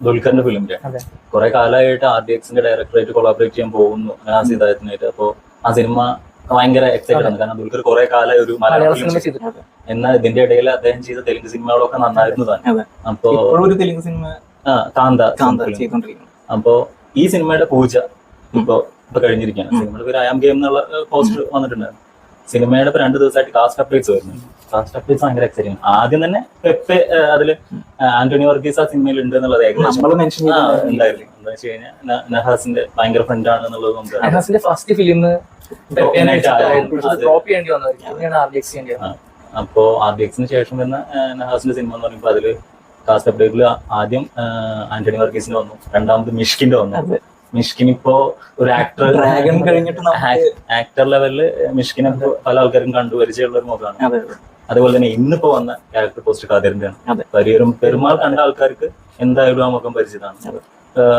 ദുൽഖറിന്റെ ഫിലിമിന്റെ കുറെ കാലമായിട്ട് RDXന്റെ ഡയറക്ടറായിട്ട് കൊളാബറേറ്റ് ചെയ്യാൻ പോകുന്നു നാസി ഹിദായത്തിനായിട്ട്. അപ്പോ ആ സിനിമ ഭയങ്കര എക്സൈറ്റഡ് ആണ്. കാരണം ദുൽഖർ കുറെ കാലമായി ഒരു മലയാള ഫിലിം എന്നാൽ ഇതിന്റെ ഇടയിൽ അദ്ദേഹം ചെയ്ത തെലുങ്ക് സിനിമകളൊക്കെ നന്നായിരുന്നു തന്നെ. അപ്പോ ഒരു തെലുങ്ക് സിനിമ കാന്ത. അപ്പോ ഈ സിനിമയുടെ പൂജ ഇപ്പൊ കഴിഞ്ഞിരിക്കുകയാണ്. സിനിമയുടെ പേര് ഐ ആം ഗെയിം എന്നുള്ള പോസ്റ്റർ വന്നിട്ടുണ്ടായിരുന്നു. സിനിമയുടെ ഇപ്പൊ 2 ദിവസമായിട്ട് കാസ്റ്റ് അപ്ഡേറ്റ്സ് വരുന്നുണ്ട്. കാസ്റ്റ് അപ്ഡേറ്റ്സ് ഭയങ്കര എക്സൈറ്റിംഗ്. ആദ്യം തന്നെ പെപ്പെ അതില് ആന്റണി വർഗീസ് ആ സിനിമയിൽ ഉണ്ട് എന്നുള്ളത് ഏകദേശം ഉണ്ടായിരുന്നു. എന്താ വെച്ച് കഴിഞ്ഞാൽ നഹാസിന്റെ ഭയങ്കര ഫ്രണ്ട് ആണ് എന്നുള്ളത് നമുക്ക് ഫസ്റ്റ് ഫിലിം. അപ്പോ RDXന് ശേഷം വരുന്ന നഹാസിന്റെ സിനിമ എന്ന് പറയുമ്പോൾ അതില് കാസ്റ്റ് അപ്ഡേറ്റിൽ ആദ്യം ആന്റണി വർഗീസിന്റെ വന്നു, രണ്ടാമത് മിഷ്കിന്റെ വന്നു. മിഷ്കിൻ ഇപ്പോ ഒരു ആക്ടർ ലെവലില് മിഷ്കിനെ പല ആൾക്കാരും കണ്ടുപരിചയമുള്ള ഒരു മുഖമാണ്. അതുപോലെ തന്നെ ഇന്നിപ്പോ വന്ന ക്യാരക്ടർ പോസ്റ്റ് ഖാദിറിന്റെ ആണ്. പെരുമാൾ കണ്ട ആൾക്കാർക്ക് എന്തായാലും ആ മുഖം പരിചിതമാണ്.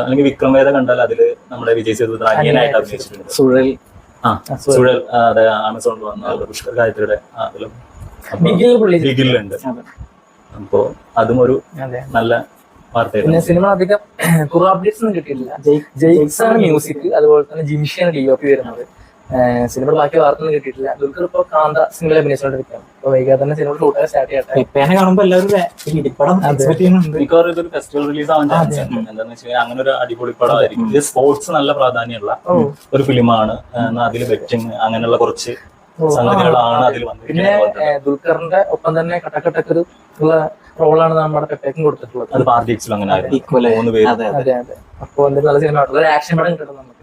അല്ലെങ്കിൽ വിക്രം വേദ കണ്ടാൽ അതില് നമ്മുടെ വിജയ് സേതുപതി അനിയനായിട്ട് അഭിനയിച്ചിട്ടുണ്ട്. സുഴൽ അതെ ആമസോണിൽ വന്ന പുഷ്കർ ഗായത്രിയുടെ അതിലും ബിഗിലുണ്ട്. അപ്പോ അതും ഒരു നല്ല പിന്നെ സിനിമ അധികം കുറേ അപ്ഡേറ്റ്സ് ഒന്നും കിട്ടിയിട്ടില്ല. ജെയ്ക്സ് ആണ് മ്യൂസിക്, അതുപോലെ തന്നെ ജിംഷിയാണ് DOP വരുന്നത്. സിനിമയുടെ ബാക്കി വാർത്തയൊന്നും കിട്ടിയിട്ടില്ല. ദുൽഖർ ഇപ്പൊ കാന്ത സിനിമയിൽ അഭിനയിച്ചുകൊണ്ടിരിക്കുകയാണ്. അപ്പൊ വൈകാതെ തന്നെ സിനിമ ഷൂട്ട് സ്റ്റാർട്ട് ചെയ്യട്ടെ. കാണുമ്പോൾ എല്ലാവരും ഇതൊരു ഫെസ്റ്റിവൽ റിലീസ് ആവാൻ ചാൻസ് ഉണ്ട്. എന്താന്ന് വെച്ചാൽ അങ്ങനെ ഒരു അടിപൊളി പടമായിരിക്കും. ഇത് സ്പോർട്സ് നല്ല പ്രാധാന്യമുള്ള ഒരു ഫിലിമാണ്. അതിൽ ബെറ്റിംഗ് അങ്ങനെയുള്ള കുറച്ച് സംഗതികളാണ് അതിൽ വന്നത്. പിന്നെ ദുൽഖറിന്റെ ഒപ്പം തന്നെ കട്ടക്കട്ടക്കൊരു റോളാണ് നമ്മുടെ പെപ്പേക്കും കൊടുത്തിട്ടുള്ളത്. അത് RDXലും അങ്ങനെ 3 പേര്. അതെ അതെ. അപ്പൊ എന്തെങ്കിലും നല്ല സിനിമ ആക്ഷൻ പടം കിട്ടുന്നുണ്ട്.